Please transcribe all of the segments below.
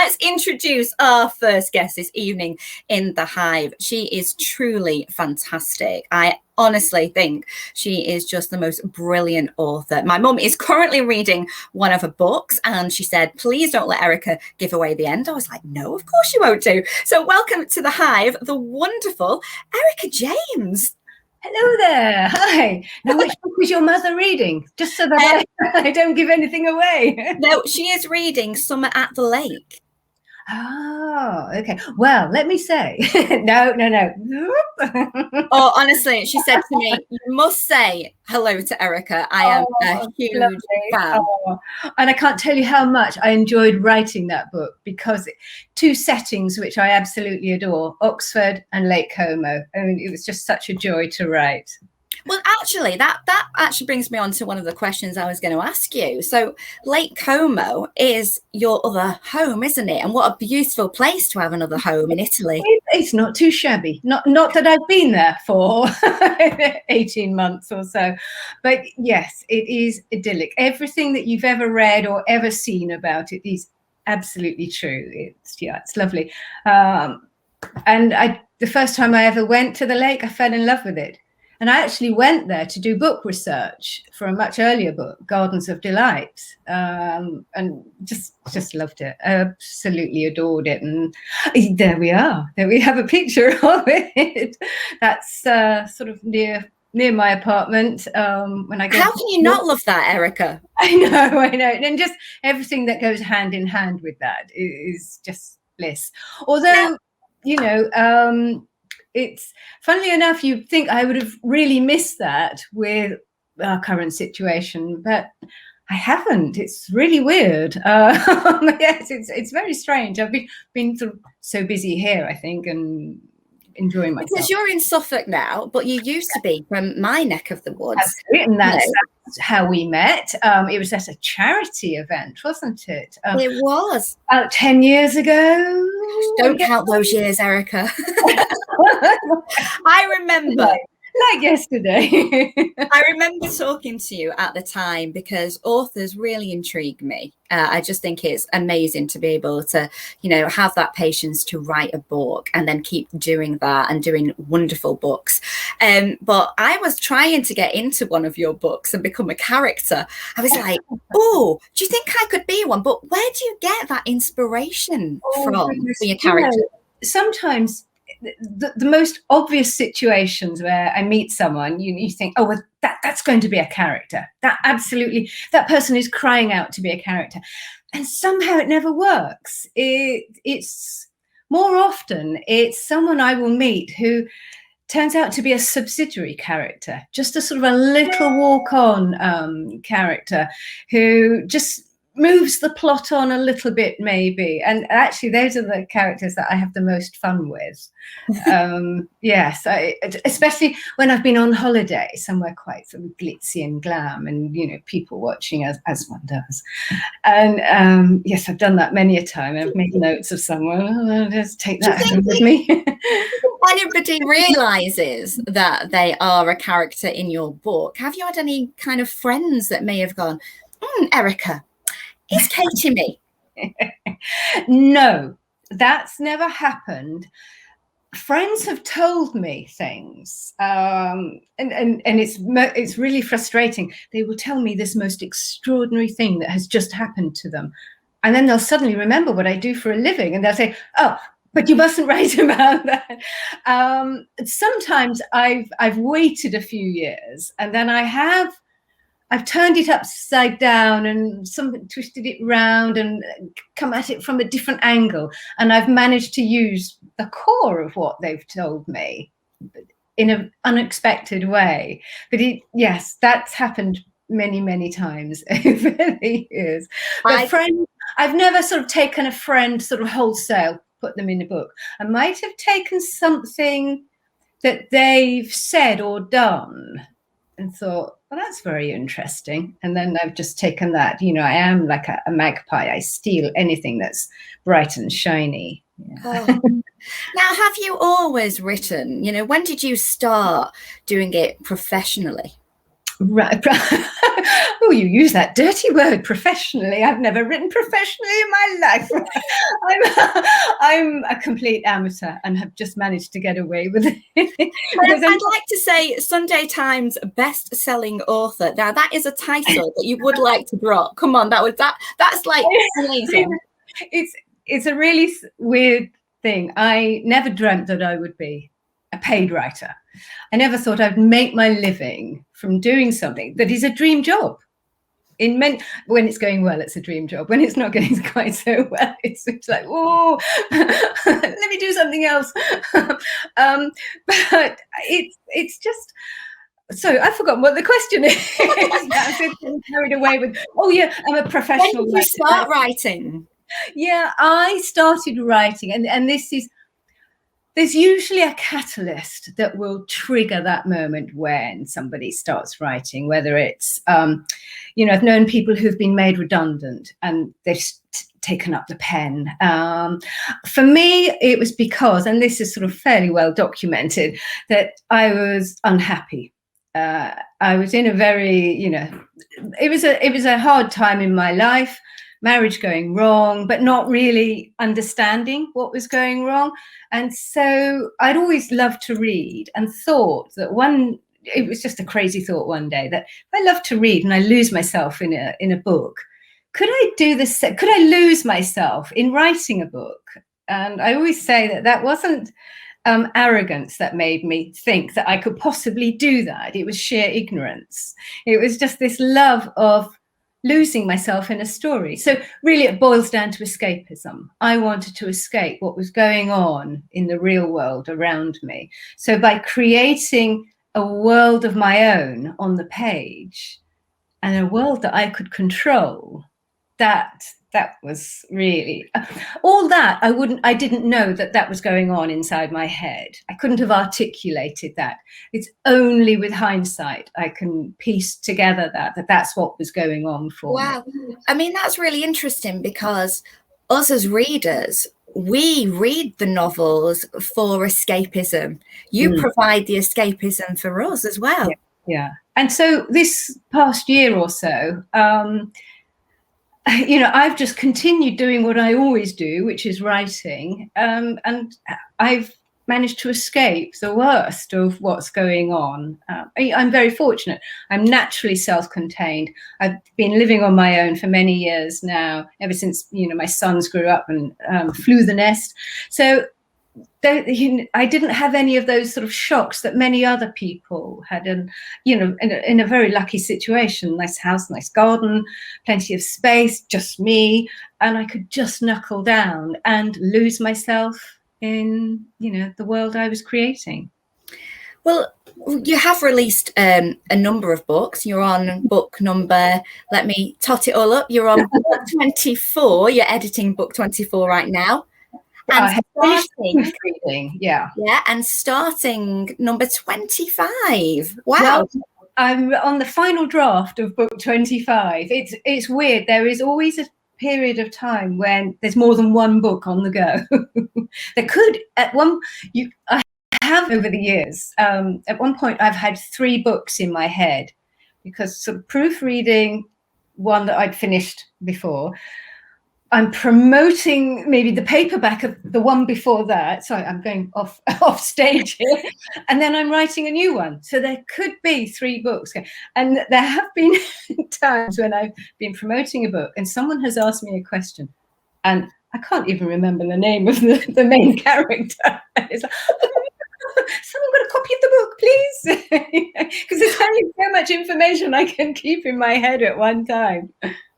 let's introduce our first guest this evening in the Hive. She is truly fantastic. I honestly think she is just the most brilliant author. My mum is currently reading one of her books and she said, please don't let Erica give away the end. I was like, no, of course you won't do. So welcome to the Hive, the wonderful Erica James. Hello there. Hi. Now, which book was your mother reading? Just so that I don't give anything away. No, she is reading Summer at the Lake. Oh, okay. Well, let me say, no. Oh, honestly, she said to me, you must say hello to Erica. I am a huge fan. Oh. And I can't tell you how much I enjoyed writing that book because two settings which I absolutely adore, Oxford and Lake Como. I mean, it was just such a joy to write. Well, actually, that actually brings me on to one of the questions I was going to ask you. So Lake Como is your other home, isn't it? And what a beautiful place to have another home in Italy. It's not too shabby. Not that I've been there for 18 months or so. But yes, it is idyllic. Everything that you've ever read or ever seen about it is absolutely true. It's lovely. And the first time I ever went to the lake, I fell in love with it. And I actually went there to do book research for a much earlier book, Gardens of Delight, and just loved it. Absolutely adored it. And there we are. There we have a picture of it. That's sort of near my apartment. When I go. How can you not love that, Erica? I know. And just everything that goes hand in hand with that is just bliss. Although, it's funnily enough, you'd think I would have really missed that with our current situation, but I haven't. It's really weird. Yes, it's very strange. I've been sort of so busy here, I think, and enjoying myself. Because you're in Suffolk now, but you used to be from my neck of the woods. And that's how we met. It was at a charity event, wasn't it? It was. About 10 years ago. Don't count those years, Erica. I remember. Like yesterday. I remember talking to you at the time because authors really intrigue me. I just think it's amazing to be able to, have that patience to write a book and then keep doing that and doing wonderful books. But I was trying to get into one of your books and become a character. I was like, oh, do you think I could be one? But where do you get that inspiration from for your character? Sometimes the most obvious situations where I meet someone, you think, oh, well, that's going to be a character. That person is crying out to be a character. And somehow it never works. It's more often, it's someone I will meet who turns out to be a subsidiary character, just a sort of a little walk-on character who just moves the plot on a little bit, maybe. And actually, those are the characters that I have the most fun with. Yes, especially when I've been on holiday somewhere quite sort of glitzy and glam, and people watching as one does. And yes, I've done that many a time. I've made notes of someone. I'll just take that home with me. Anybody realizes that they are a character in your book? Have you had any kind of friends that may have gone, Erica, is Katie me? No, that's never happened. Friends have told me things, and it's really frustrating. They will tell me this most extraordinary thing that has just happened to them, and then they'll suddenly remember what I do for a living, and they'll say, "Oh, but you mustn't write about that." Sometimes I've waited a few years, and then I've turned it upside down and twisted it round and come at it from a different angle. And I've managed to use the core of what they've told me in an unexpected way. But yes, that's happened many, many times over the years. But I've never sort of taken a friend sort of wholesale, put them in a book. I might have taken something that they've said or done and thought, well, that's very interesting. And then I've just taken that. I am like a magpie. I steal anything that's bright and shiny. Yeah. Oh. Now, have you always written? When did you start doing it professionally? Right. Oh, you use that dirty word, professionally. I've never written professionally in my life. I'm a complete amateur and have just managed to get away with it. I'd like to say Sunday Times best-selling author. Now that is a title that you would like to drop. Come on, that's like amazing. It's a really weird thing. I never dreamt that I would be a paid writer. I never thought I'd make my living from doing something that is a dream job. When it's going well, it's a dream job. When it's not going quite so well, it's like, oh, let me do something else. But it's just. So I've forgotten what the question is. I'm carried away with. Oh yeah, I'm a professional. When did you start writing? Yeah, I started writing, and there's usually a catalyst that will trigger that moment when somebody starts writing, whether it's, I've known people who've been made redundant and they've taken up the pen. For me, it was because, and this is sort of fairly well documented, that I was unhappy. I was in a very, it was a hard time in my life. Marriage going wrong, but not really understanding what was going wrong. And so I'd always loved to read and thought that it was just a crazy thought one day that if I love to read and I lose myself in a book, could I do this? Could I lose myself in writing a book? And I always say that wasn't arrogance that made me think that I could possibly do that. It was sheer ignorance. It was just this love of losing myself in a story. So really it boils down to escapism. I wanted to escape what was going on in the real world around me. So by creating a world of my own on the page and a world that I could control, that was really all that I didn't know that was going on inside my head. I couldn't have articulated that. It's only with hindsight I can piece together that's what was going on for me. Wow. I mean, that's really interesting because us as readers, we read the novels for escapism. You provide the escapism for us as well. Yeah. And so this past year or so, I've just continued doing what I always do, which is writing. And I've managed to escape the worst of what's going on. I'm very fortunate. I'm naturally self-contained. I've been living on my own for many years now, ever since, my sons grew up and flew the nest. So I didn't have any of those sort of shocks that many other people had, and in a very lucky situation, nice house, nice garden, plenty of space, just me, and I could just knuckle down and lose myself in the world I was creating. Well, you have released a number of books. You're on book number, let me tot it all up, you're on book 24. You're editing book 24 right now. And and starting number 25. Wow. Well, I'm on the final draft of book 25. It's weird. There is always a period of time when there's more than one book on the go. There could I have over the years. At one point I've had 3 books in my head because sort of proofreading one that I'd finished before. I'm promoting maybe the paperback of the one before that. Sorry, I'm going off stage here. And then I'm writing a new one. So there could be 3 books. And there have been times when I've been promoting a book and someone has asked me a question and I can't even remember the name of the main character. It's like, someone got a copy of the book, please. Because there's only so much information I can keep in my head at one time.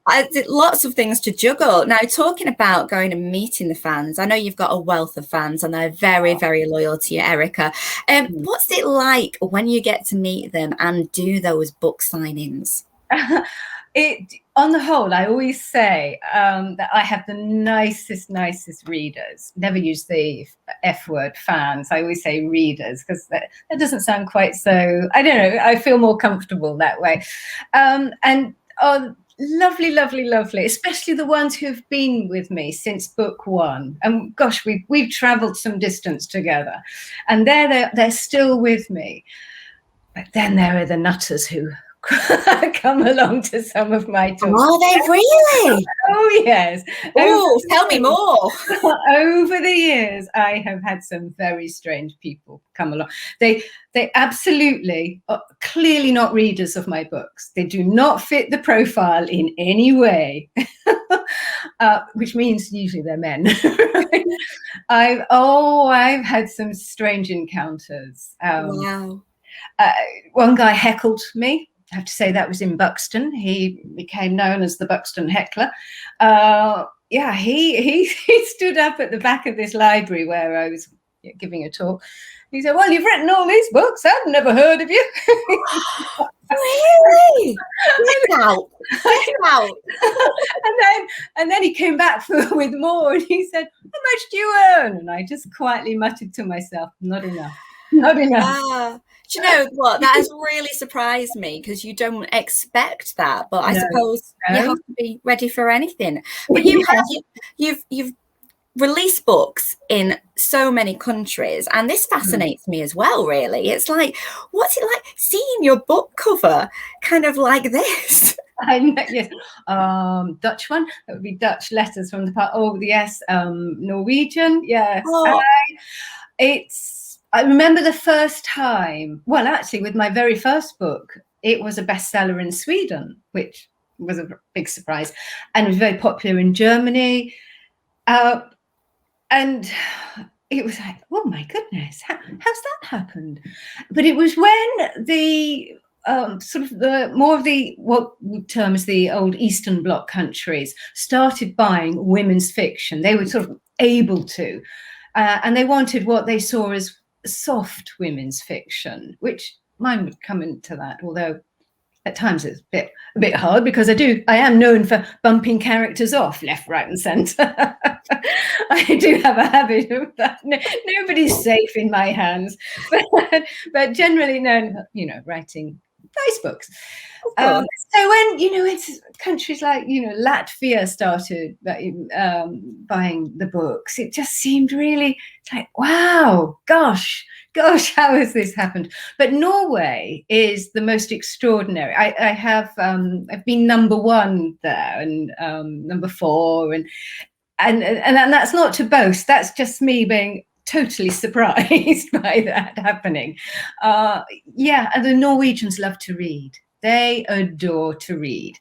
I did lots of things to juggle. Now, talking about going and meeting the fans, I know you've got a wealth of fans and they're very, very loyal to you, Erica. What's it like when you get to meet them and do those book signings? On the whole, I always say that I have the nicest readers. Never use the F word, fans. I always say readers because that doesn't sound quite so, I don't know, I feel more comfortable that way. Lovely, especially the ones who've been with me since book 1. And gosh, we've traveled some distance together and they're still with me. But then there are the nutters who come along to some of my talks. Are they really? Oh, yes. Oh, tell me more. Over the years, I have had some very strange people come along. They absolutely are clearly not readers of my books. They do not fit the profile in any way, which means usually they're men. I've had some strange encounters. Wow. One guy heckled me. I have to say that was in Buxton. He became known as the Buxton heckler. Yeah, he stood up at the back of this library where I was giving a talk. He said, "Well, you've written all these books. I've never heard of you." Really? Get out. Get out. and then he came back with more, and he said, "How much do you earn?" And I just quietly muttered to myself, "Not enough. Not enough." Do you know what? That has really surprised me, because you don't expect that. But I suppose you have to be ready for anything. But you've released books in so many countries, and this fascinates me as well. Really, it's like, what's it like seeing your book cover kind of like this? I know, yes. Dutch one. That would be Dutch letters from the part. Oh, yes. Norwegian. Yes. Oh. I remember the first time, well, actually, with my very first book, it was a bestseller in Sweden, which was a big surprise, and it was very popular in Germany. And it was like, oh my goodness, how's that happened? But it was when the sort of what we term as the old Eastern Bloc countries started buying women's fiction. They were sort of able to, and they wanted what they saw as soft women's fiction, which mine would come into that, although at times it's a bit hard, because I am known for bumping characters off left, right, and centre. I do have a habit of that. Nobody's safe in my hands, but generally known, writing nice books. So when it's countries like Latvia started buying the books, it just seemed really like, wow, gosh, how has this happened? But Norway is the most extraordinary. I've been number 1 there, and number 4, and that's not to boast. That's just me being totally surprised by that happening. And the Norwegians love to read. They adore to read,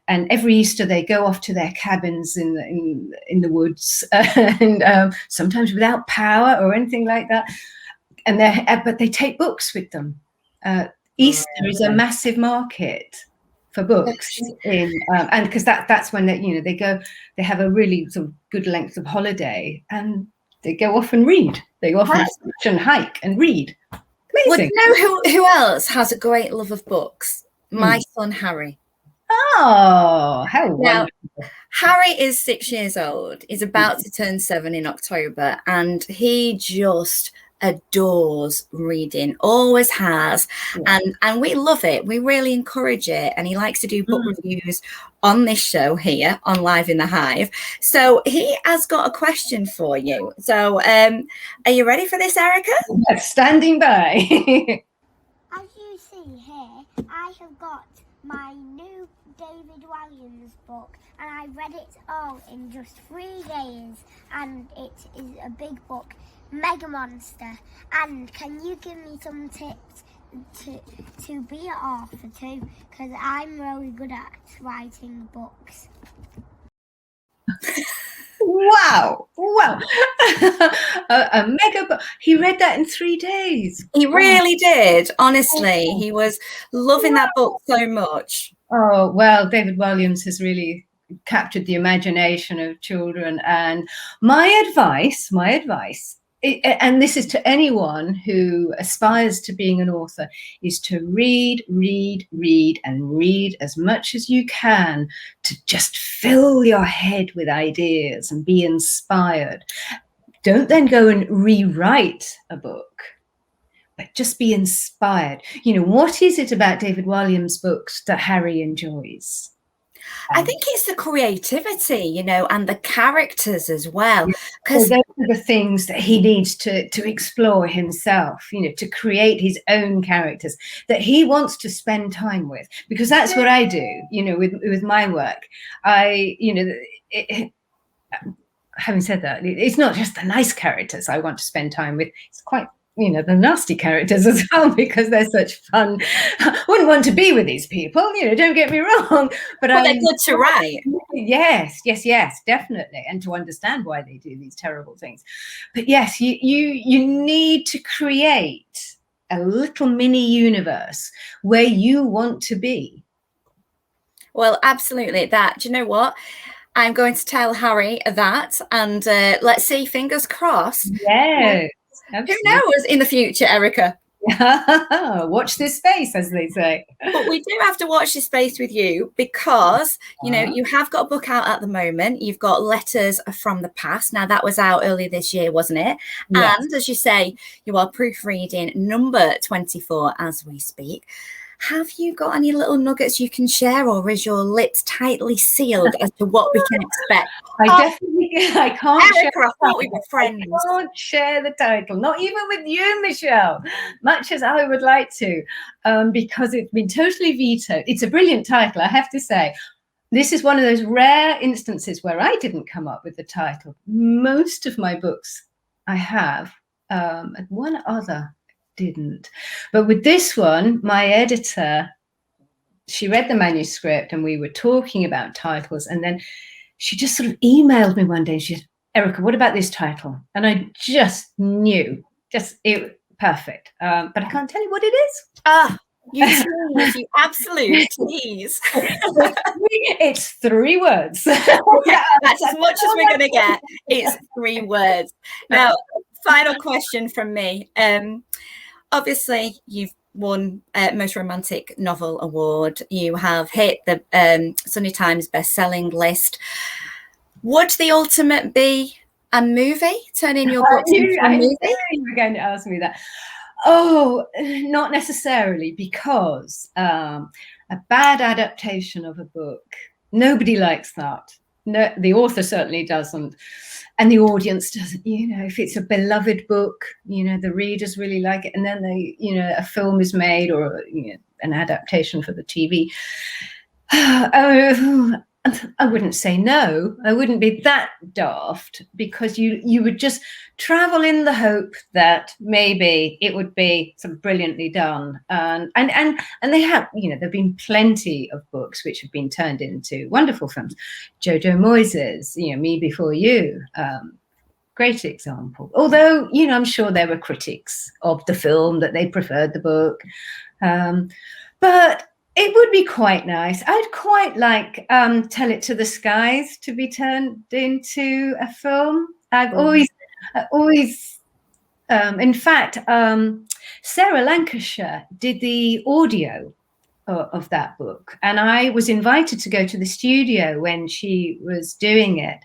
and every Easter they go off to their cabins in the woods, and sometimes without power or anything like that. But they take books with them. Easter is a massive market for books, and because that's when they go. They have a really sort of good length of holiday, and they go off and read. They go off and hike and read. Amazing. Well, you know who else has a great love of books? My son Harry. Oh, how wonderful. Harry is 6 years old. He's about to turn 7 in October, and he just adores reading, always has, and we love it. We really encourage it, and he likes to do book reviews on this show here on Live in the Hive. So he has got a question for you. So are you ready for this, Erica? Yes, standing by. As you see here, I have got my new David Williams book, and I read it all in just 3 days, and it is a big book, Mega Monster. And can you give me some tips to be an author too? Because I'm really good at writing books. Wow. A mega book. He read that in 3 days. He really did. Honestly, he was loving that book so much. Oh, well, David Williams has really captured the imagination of children. And my advice, and this is to anyone who aspires to being an author, is to read, and read as much as you can, to just fill your head with ideas and be inspired. Don't then go and rewrite a book, but just be inspired. What is it about David Williams' books that Harry enjoys? I think it's the creativity, you know, and the characters as well. Because those are the things that he needs to explore himself, you know, to create his own characters that he wants to spend time with. Because that's what I do, you know, with my work. You know, having said that, it's not just the nice characters I want to spend time with. It's quite, you know, the nasty characters as well, because they're such fun. I wouldn't want to be with these people, you know, don't get me wrong. But they're good to write. Yes, definitely. And to understand why they do these terrible things. But yes, you need to create a little mini universe where you want to be. Well, absolutely. That, do you know what? I'm going to tell Harry that, and let's see, fingers crossed. Yes. Who knows in the future, Erica? Watch this space, as they say. But we do have to watch this space with you, because, you know, you have got a book out at the moment. You've got Letters from the Past. Now, that was out earlier this year, wasn't it? Yes. And as you say, you are proofreading number 24 as we speak. Have you got any little nuggets you can share, or is your lips tightly sealed as to what we can expect? I can't Erica, I thought we were friends. I can't share the title, not even with you, Michelle, much as I would like to, because it's been totally vetoed. It's a brilliant title, I have to say. This is one of those rare instances where I didn't come up with the title. Most of my books I have, and one other didn't. But with this one, my editor, she read the manuscript and we were talking about titles, and then she just sort of emailed me one day. She said, Erica, what about this title? And I just knew, perfect. But I can't tell you what it is. You absolute tease. It's 3 words. Yeah, that's as much as we're going to get. It's 3 words. Now, final question from me. Obviously, you've won Most Romantic Novel Award. You have hit the Sunday Times best-selling list. Would the ultimate be a movie? Turning your books into a movie? You were going to ask me that. Oh, not necessarily, because a bad adaptation of a book, nobody likes that. No, the author certainly doesn't. And the audience doesn't, you know, if it's a beloved book, you know, the readers really like it. And then a film is made, or, you know, an adaptation for the TV. I wouldn't say no. I wouldn't be that daft, because you would just travel in the hope that maybe it would be sort of brilliantly done. And they have, you know, there've been plenty of books which have been turned into wonderful films. Jojo Moyes', you know, Me Before You, great example. Although, you know, I'm sure there were critics of the film that they preferred the book, but it would be quite nice. I'd quite like Tell It to the Skies to be turned into a film. I've always, in fact, Sarah Lancashire did the audio of that book, and I was invited to go to the studio when she was doing it,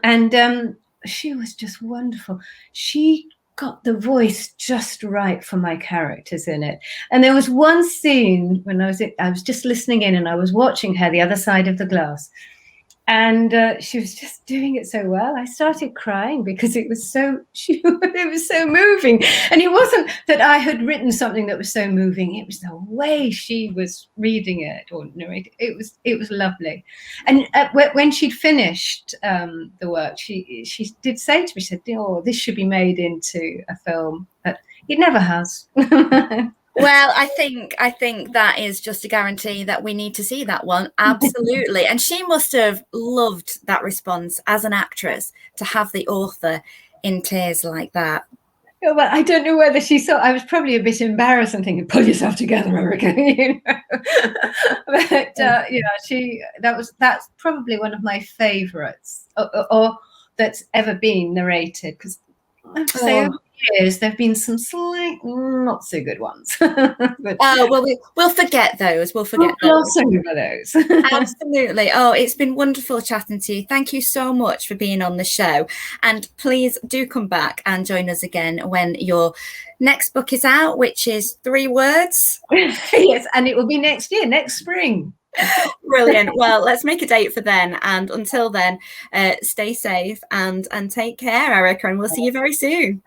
and she was just wonderful. She got the voice just right for my characters in it. And there was one scene when I was just listening in, and I was watching her the other side of the glass, and she was just doing it so well. I started crying because it was so moving. And it wasn't that I had written something that was so moving. It was the way she was reading it or narrating. It was lovely. And when she'd finished the work, she did say to me, she said, "Oh, this should be made into a film," but it never has. Well, I think that is just a guarantee that we need to see that one. Absolutely. And she must have loved that response as an actress, to have the author in tears like that. Yeah, well, I don't know whether she saw. I was probably a bit embarrassed and thinking, "Pull yourself together, Erica." You know? But that's probably one of my favorites, or that's ever been narrated, because I have to say, over the years there have been some slight not so good ones. But, well, we'll forget those. We'll gloss over those. Absolutely. Oh, it's been wonderful chatting to you. Thank you so much for being on the show. And please do come back and join us again when your next book is out, which is 3 words. Yes, and it will be next year, next spring. Brilliant. Well, let's make a date for then. And until then, stay safe and take care, Erica, and we'll see you very soon.